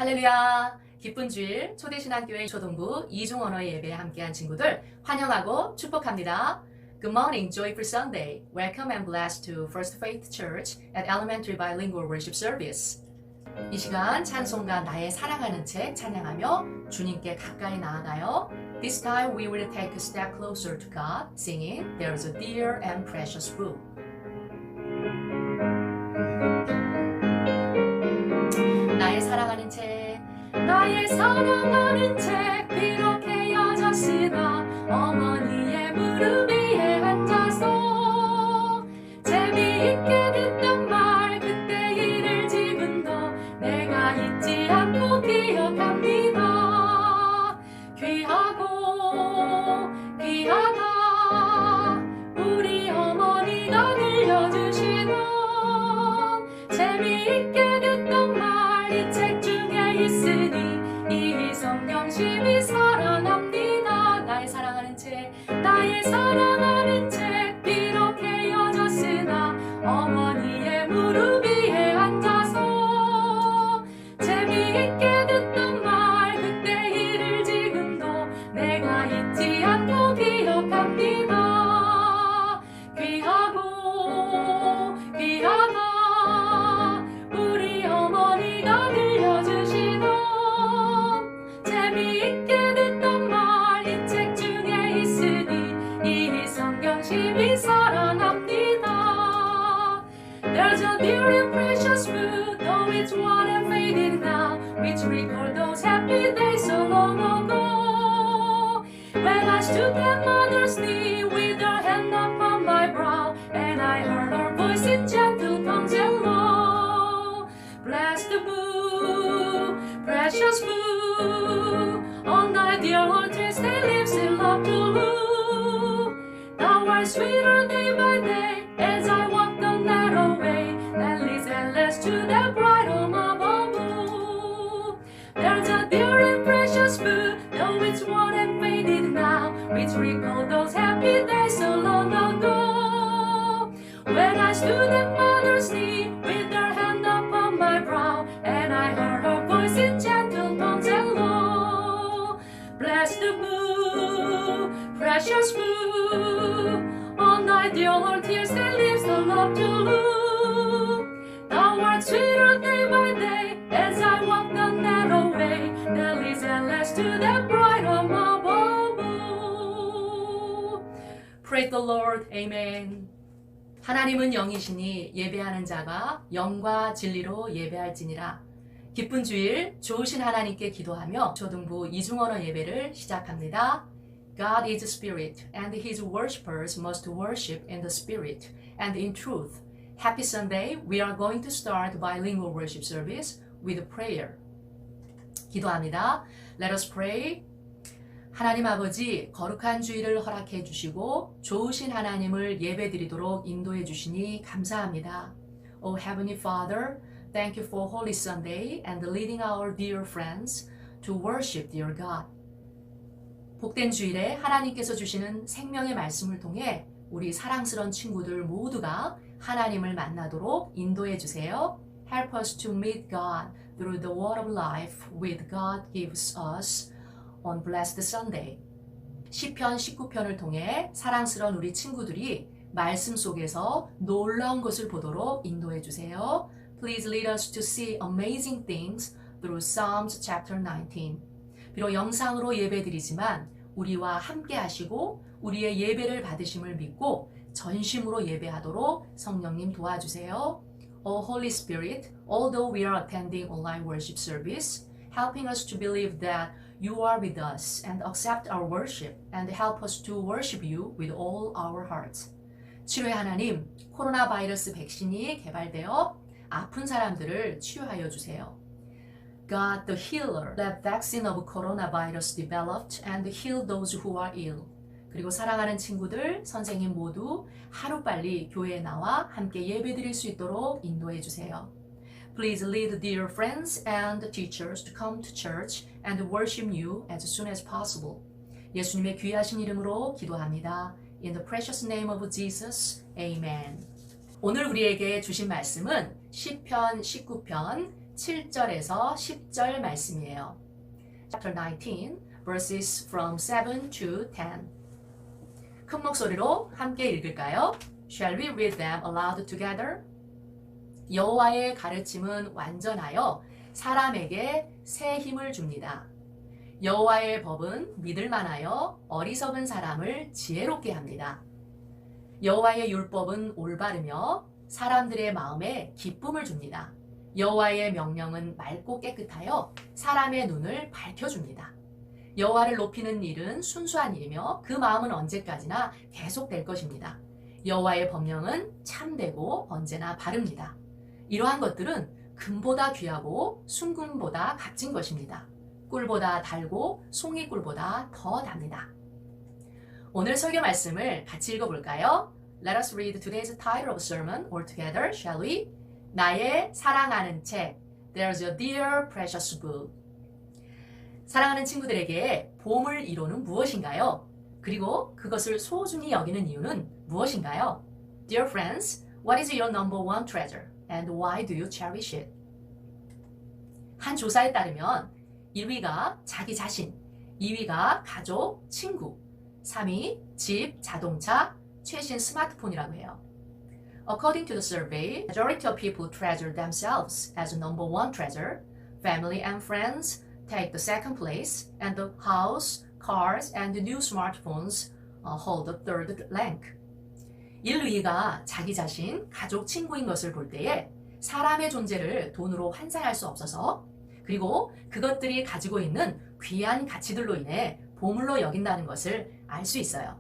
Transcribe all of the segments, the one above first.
할렐루야! 기쁜 주일 초대신앙교회 초등부 이중언어 예배에 함께한 친구들 환영하고 축복합니다. Good morning, joyful Sunday. Welcome and blessed to First Faith Church at Elementary Bilingual Worship Service. 이 시간 찬송가 나의 사랑하는 책 찬양하며 주님께 가까이 나아가요. This time we will take a step closer to God, singing There's a dear and precious book. 나의 사랑하는 책, 나의 사랑하는 책, 비록 헤어졌으나 어머니의 무릎 위에 앉아서 재미있게 듣던 말, 그때 일을 지금도 내가 잊지 않고 기억합니다. 귀하다 우리 어머니가 들려주시던 재미있게 듣던 말, 이 책 중에 있으니 이 성경심이 살아납니다. 나의 사랑하는 책, 나의 사랑하는 책, 비록 헤어졌으나 어머니의 무릎 위에 앉아서 재미있게 듣던 말, 그때 일을 지금도 내가 잊지 않고 기억합니다. 귀하다 우리 어머니가 들려주시던 재미있게 듣던 말, 이 책 중에 있으니 이 성경심이 살아납니다. There's a dear and precious book, though it's worn and faded now, which recall those happy days so long ago. When I stood at mother's knee with her hand upon my brow, and I heard her voice in gentle tones and low. Bless the book, precious book, on thy dear old Tuesday lives in love to look. Thou art sweeter day by day, as I walk the narrow way that leads endless to the bright home above. There's a dear and precious book, though it's worn and faded now, which recall those happy days so long ago. When I stood at mother's knee with her hand upon my brow, and I heard her voice in gentle tones and low. Bless the book, precious book, on thy dear old tears that leaves the love to look. Thou art sweeter day by day, as I walk the narrow way that leads endless to the bright home above. Praise the Lord, Amen. 하나님은 영이시니 예배하는 자가 영과 진리로 예배할지니라. 기쁜 주일 좋으신 하나님께 기도하며 초등부 이중언어 예배를 시작합니다. God is spirit, and his worshippers must worship in the spirit and in truth. Happy Sunday. We are going to start bilingual worship service with prayer. 기도합니다. Let us pray. 하나님 아버지, 거룩한 주일을 허락해 주시고 좋으신 하나님을 예배드리도록 인도해 주시니 감사합니다. O Heavenly Father, thank you for Holy Sunday and leading our dear friends to worship dear God. 복된 주일에 하나님께서 주시는 생명의 말씀을 통해 우리 사랑스러운 친구들 모두가 하나님을 만나도록 인도해 주세요. Help us to meet God through the word of life with God gives us on Blessed Sunday. 시편 19편을 통해 사랑스러운 우리 친구들이 말씀 속에서 놀라운 것을 보도록 인도해 주세요. Please lead us to see amazing things through Psalms chapter 19. 비록 영상으로 예배드리지만 우리와 함께 하시고 우리의 예배를 받으심을 믿고 전심으로 예배하도록 성령님 도와주세요. O Holy Spirit, although we are attending online worship service, helping us to believe that you are with us and accept our worship and help us to worship you with all our hearts. 치료의 하나님, 코로나 바이러스 백신이 개발되어 아픈 사람들을 치유하여 주세요. God, the healer, that vaccine of coronavirus developed and heal those who are ill. 그리고 사랑하는 친구들, 선생님 모두 하루빨리 교회에 나와 함께 예배드릴 수 있도록 인도해 주세요. Please lead dear friends and teachers to come to church and worship you as soon as possible. 예수님의 귀하신 이름으로 기도합니다. In the precious name of Jesus, Amen. 오늘 우리에게 주신 말씀은 시편 19편 7절에서 10절 말씀이에요. Chapter 19, verses from 7 to 10. 큰 목소리로 함께 읽을까요? Shall we read them aloud together? 여호와의 가르침은 완전하여 사람에게 새 힘을 줍니다. 여호와의 법은 믿을만하여 어리석은 사람을 지혜롭게 합니다. 여호와의 율법은 올바르며 사람들의 마음에 기쁨을 줍니다. 여호와의 명령은 맑고 깨끗하여 사람의 눈을 밝혀줍니다. 여호와를 높이는 일은 순수한 일이며 그 마음은 언제까지나 계속될 것입니다. 여호와의 법령은 참되고 언제나 바릅니다. 이러한 것들은 금보다 귀하고 순금보다 값진 것입니다. 꿀보다 달고 송이꿀보다 더 답니다. 오늘 설교 말씀을 같이 읽어볼까요? Let us read today's title of sermon all together, shall we? 나의 사랑하는 책, There's a dear precious book. 사랑하는 친구들에게 보물 1호는 무엇인가요? 그리고 그것을 소중히 여기는 이유는 무엇인가요? Dear friends, what is your number one treasure? And why do you cherish it? 한 조사에 따르면 1위가 자기 자신, 2위가 가족, 친구, 3위 집, 자동차, 최신 스마트폰이라고 해요. According to the survey, majority of people treasure themselves as number one treasure. Family and friends take the second place, and the house, cars, and the new smartphones hold the third rank. 1, 2위가 자기 자신, 가족, 친구인 것을 볼 때에 사람의 존재를 돈으로 환산할 수 없어서 그리고 그것들이 가지고 있는 귀한 가치들로 인해 보물로 여긴다는 것을 알 수 있어요.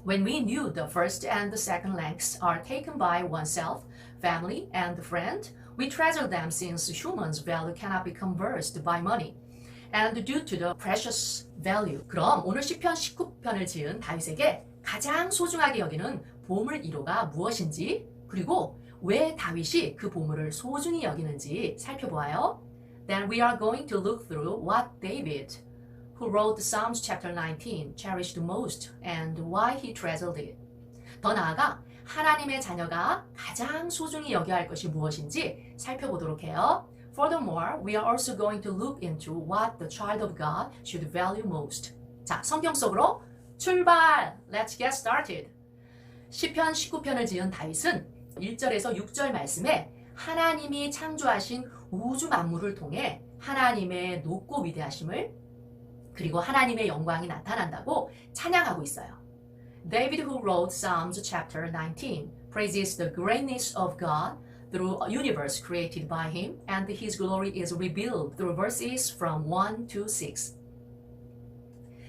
When we knew the first and the second ranks are taken by oneself, family, and friend, we treasure them since humans' value cannot be conversed by money. And due to the precious value. 그럼 오늘 시편 19편을 지은 다윗에게 가장 소중하게 여기는 보물 1호가 무엇인지 그리고 왜 다윗이 그 보물을 소중히 여기는지 살펴보아요. Then we are going to look through what David, who wrote Psalms chapter 19, cherished most and why he treasured it. 더 나아가 하나님의 자녀가 가장 소중히 여겨야 할 것이 무엇인지 살펴보도록 해요. Furthermore, we are also going to look into what the child of God should value most. 자, 성경 속으로 출발! Let's get started. 시편 19편을 지은 다윗은 1절에서 6절 말씀에 하나님이 창조하신 우주 만물을 통해 하나님의 높고 위대하심을 그리고 하나님의 영광이 나타난다고 찬양하고 있어요. David, who wrote Psalms chapter 19, praises the greatness of God through a universe created by him, and his glory is revealed through verses from 1 to 6.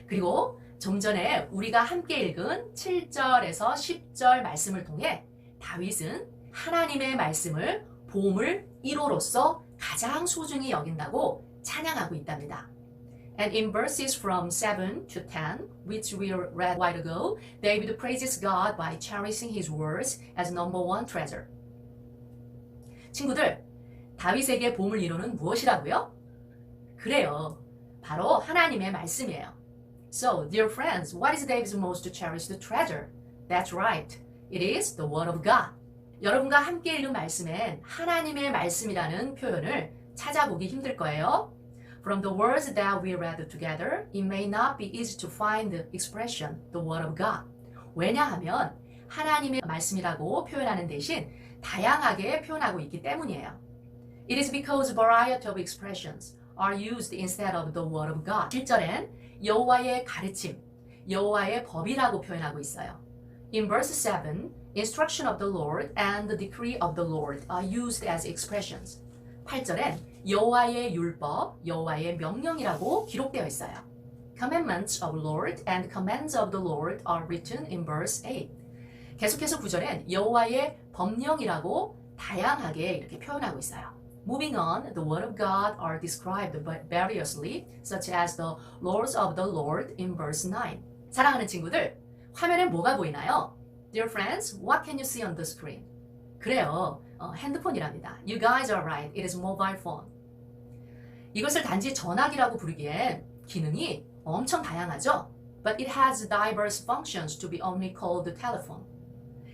그리고 좀 전에 우리가 함께 읽은 7절에서 10절 말씀을 통해 다윗은 하나님의 말씀을 보물 1호로서 가장 소중히 여긴다고 찬양하고 있답니다. And in verses from 7 to 10, which we read a while ago, David praises God by cherishing his words as number one treasure. 친구들, 다윗에게 보물 1호는 무엇이라고요? 그래요. 바로 하나님의 말씀이에요. So, dear friends, what is David's most cherished treasure? That's right. It is the word of God. 여러분과 함께 읽은 말씀엔 하나님의 말씀이라는 표현을 찾아보기 힘들 거예요. From the words that we read together, it may not be easy to find the expression, the word of God. 왜냐하면 하나님의 말씀이라고 표현하는 대신 다양하게 표현하고 있기 때문이에요. It is because variety of expressions are used instead of the word of God. 7절엔 여호와의 가르침, 여호와의 법이라고 표현하고 있어요. In verse 7, instruction of the Lord and the decree of the Lord are used as expressions. 8절엔 여호와의 율법, 여호와의 명령이라고 기록되어 있어요. Commandments of Lord and commands of the Lord are written in verse 8. 계속해서 9절엔 여호와의 법령이라고 다양하게 이렇게 표현하고 있어요. Moving on, the word of God are described variously, such as the laws of the Lord in verse 9. 사랑하는 친구들, 화면에 뭐가 보이나요? Dear friends, what can you see on the screen? 그래요, 핸드폰이랍니다. You guys are right, it is mobile phone. 이것을 단지 전화기라고 부르기엔 기능이 엄청 다양하죠? But it has diverse functions to be only called telephone.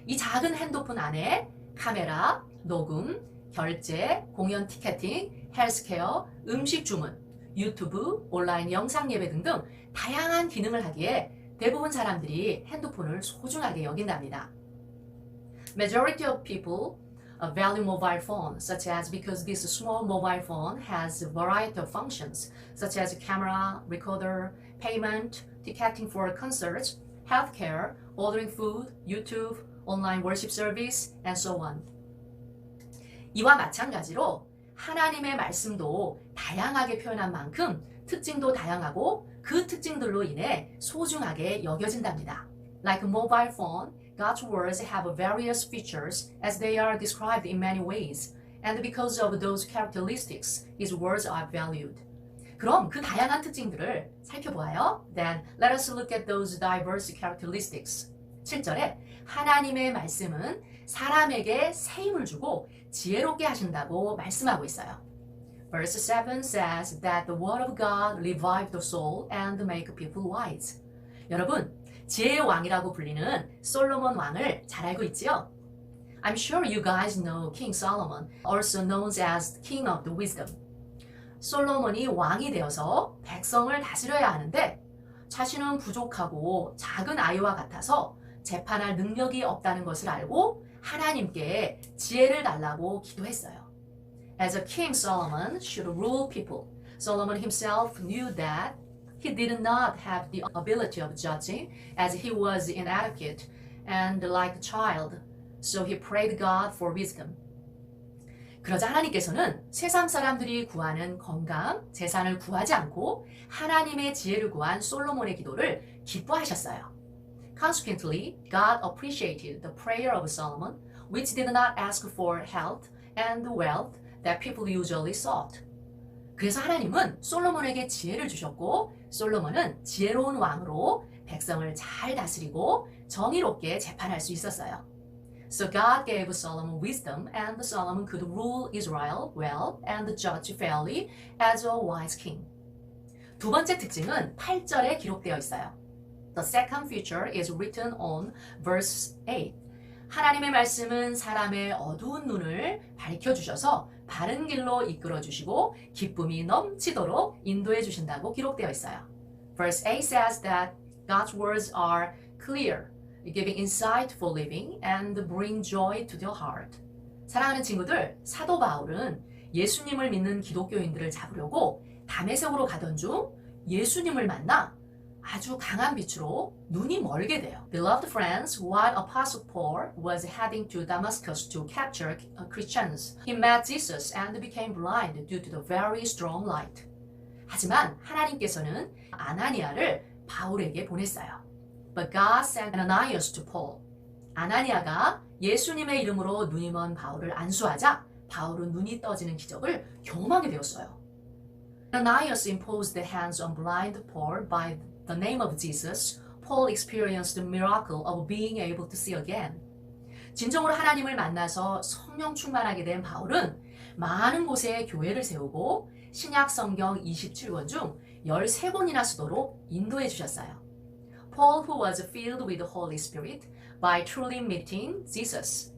이 작은 핸드폰 안에 카메라, 녹음, 결제, 공연 티켓팅, 헬스케어, 음식 주문, 유튜브, 온라인 영상 예배 등등 다양한 기능을 하기에 대부분 사람들이 핸드폰을 소중하게 여긴답니다. Majority of people value mobile phones, such as because this small mobile phone has a variety of functions, such as camera, recorder, payment, ticketing for concerts, healthcare, ordering food, YouTube, online worship service, and so on. 이와 마찬가지로 하나님의 말씀도 다양하게 표현한 만큼 특징도 다양하고 그 특징들로 인해 소중하게 여겨진답니다. Like a mobile phone, God's words have various features as they are described in many ways, and because of those characteristics, His words are valued. 그럼 그 다양한 특징들을 살펴보아요. Then let us look at those diverse characteristics. 7절에 하나님의 말씀은 사람에게 새 힘을 주고 지혜롭게 하신다고 말씀하고 있어요. Verse 7 says that the word of God revive the soul and make people wise. 여러분, 지혜의 왕이라고 불리는 솔로몬 왕을 잘 알고 있지요? I'm sure you guys know King Solomon, also known as King of the Wisdom. 솔로몬이 왕이 되어서 백성을 다스려야 하는데 자신은 부족하고 작은 아이와 같아서 재판할 능력이 없다는 것을 알고 하나님께 지혜를 달라고 기도했어요. As a king, Solomon should rule people. Solomon himself knew that he did not have the ability of judging as he was inadequate and like a child. So he prayed God for wisdom. 그러자 하나님께서는 세상 사람들이 구하는 건강, 재산을 구하지 않고 하나님의 지혜를 구한 솔로몬의 기도를 기뻐하셨어요. Consequently, God appreciated the prayer of Solomon, which did not ask for health and wealth that people usually sought. 그래서 하나님은 솔로몬에게 지혜를 주셨고 솔로몬은 지혜로운 왕으로 백성을 잘 다스리고 정의롭게 재판할 수 있었어요. So God gave Solomon wisdom and Solomon could rule Israel well and judge fairly as a wise king. 두 번째 특징은 8절에 기록되어 있어요. The second feature is written on verse 8. 하나님의 말씀은 사람의 어두운 눈을 밝혀주셔서 바른 길로 이끌어주시고 기쁨이 넘치도록 인도해 주신다고 기록되어 있어요. Verse 8 says that God's words are clear, giving insight for living and bring joy to the heart. 사랑하는 친구들, 사도 바울은 예수님을 믿는 기독교인들을 잡으려고 다메섹으로 가던 중 예수님을 만나 아주 강한 빛으로 눈이 멀게 돼요. Beloved friends, while Apostle Paul was heading to Damascus to capture Christians, he met Jesus and became blind due to the very strong light. 하지만 하나님께서는 아나니아를 바울에게 보냈어요. But God sent Ananias to Paul. 아나니아가 예수님의 이름으로 눈이 먼 바울을 안수하자 바울은 눈이 떠지는 기적을 경험하게 되었어요. Ananias imposed the hands on blind Paul by the name of Jesus. Paul experienced the miracle of being able to see again. 진정으로 하나님을 만나서 성령 충만하게 된 바울은 많은 곳에 교회를 세우고 신약 성경 27권 중 13권이나 쓰도록 인도해 주셨어요. Paul, who was filled with the Holy Spirit by truly meeting Jesus,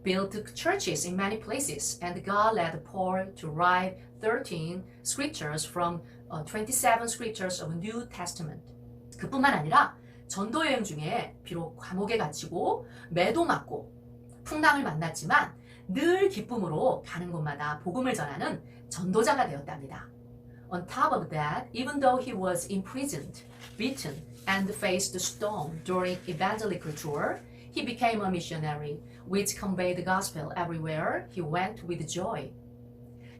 built churches in many places, and God led Paul to write 13 scriptures from 27 scriptures of New Testament. 그뿐만 아니라 전도 여행 중에 비록 감옥에 갇히고 매도 맞고 풍랑을 만났지만 늘 기쁨으로 가는 곳마다 복음을 전하는 전도자가 되었답니다. On top of that, even though he was imprisoned, beaten, and faced storm during evangelical tour, he became a missionary, which conveyed the gospel everywhere he went with joy.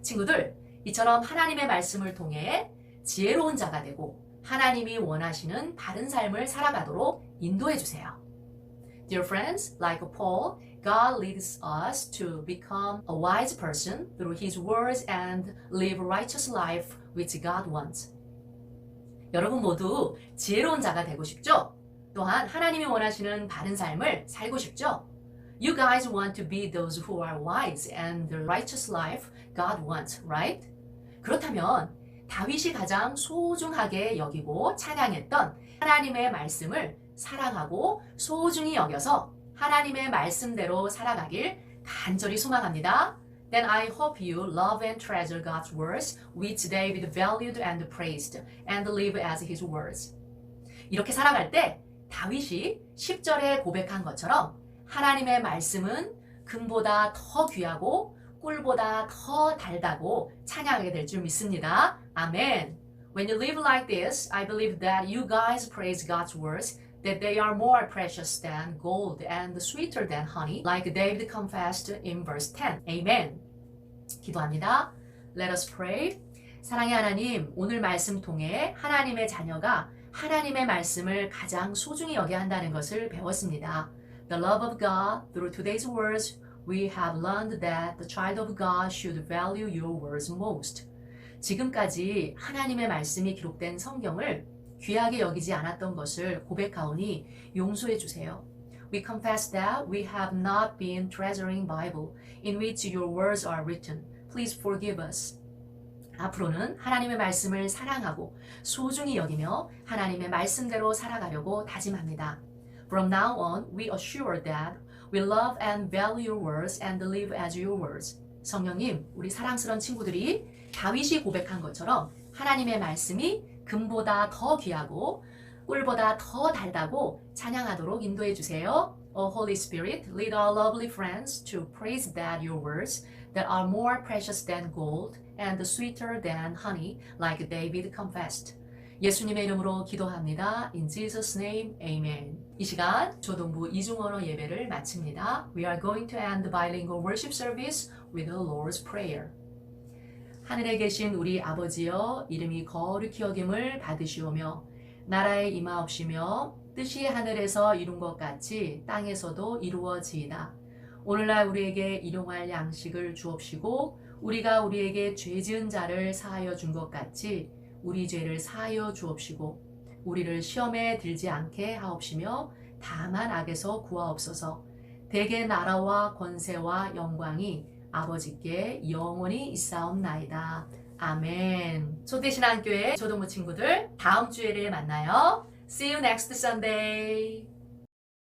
친구들, 이처럼 하나님의 말씀을 통해 지혜로운 자가 되고 하나님이 원하시는 바른 삶을 살아가도록 인도해 주세요. Dear friends, like Paul, God leads us to become a wise person through His words and live a righteous life which God wants. 여러분 모두 지혜로운 자가 되고 싶죠? 또한 하나님이 원하시는 바른 삶을 살고 싶죠? You guys want to be those who are wise and the righteous life God wants, right? 그렇다면 다윗이 가장 소중하게 여기고 찬양했던 하나님의 말씀을 사랑하고 소중히 여겨서 하나님의 말씀대로 살아가길 간절히 소망합니다. Then I hope you love and treasure God's words, which David valued and praised, and live as his words. 이렇게 살아갈 때 다윗이 10절에 고백한 것처럼 하나님의 말씀은 금보다 더 귀하고 꿀보다 더 달다고 찬양하게 될 줄 믿습니다. 아멘. When you live like this, I believe that you guys praise God's words, that they are more precious than gold and sweeter than honey, like David confessed in verse 10. Amen. 기도합니다. Let us pray. 사랑의 하나님, 오늘 말씀 통해 하나님의 자녀가 하나님의 말씀을 가장 소중히 여겨야 한다는 것을 배웠습니다. The love of God, through today's words, we have learned that the child of God should value your words most. 지금까지 하나님의 말씀이 기록된 성경을 귀하게 여기지 않았던 것을 고백하오니 용서해 주세요. We confess that we have not been treasuring Bible in which your words are written. Please forgive us. 앞으로는 하나님의 말씀을 사랑하고 소중히 여기며 하나님의 말씀대로 살아가려고 다짐합니다. From now on, we assure that we love and value your words and live as your words. 성령님, 우리 사랑스러운 친구들이 다윗이 고백한 것처럼 하나님의 말씀이 금보다 더 귀하고 꿀보다 더 달다고 찬양하도록 인도해 주세요. O Holy Spirit, lead our lovely friends to praise that your words that are more precious than gold and sweeter than honey, like David confessed. 예수님의 이름으로 기도합니다. In Jesus' name, amen. 이 시간 조동부 이중언어 예배를 마칩니다. We are going to end the bilingual worship service with the Lord's Prayer. 하늘에 계신 우리 아버지여, 이름이 거룩히 여김을 받으시오며 나라에 임하옵시며 뜻이 하늘에서 이룬 것 같이 땅에서도 이루어지이다. 오늘날 우리에게 일용할 양식을 주옵시고 우리가 우리에게 죄 지은 자를 사하여 준 것 같이 우리 죄를 사하여 주옵시고 우리를 시험에 들지 않게 하옵시며 다만 악에서 구하옵소서. 대개 나라와 권세와 영광이 아버지께 영원히 있사옵나이다. 아멘. 초대신앙교회 조동무 친구들, 다음 주에를 만나요. See you next Sunday.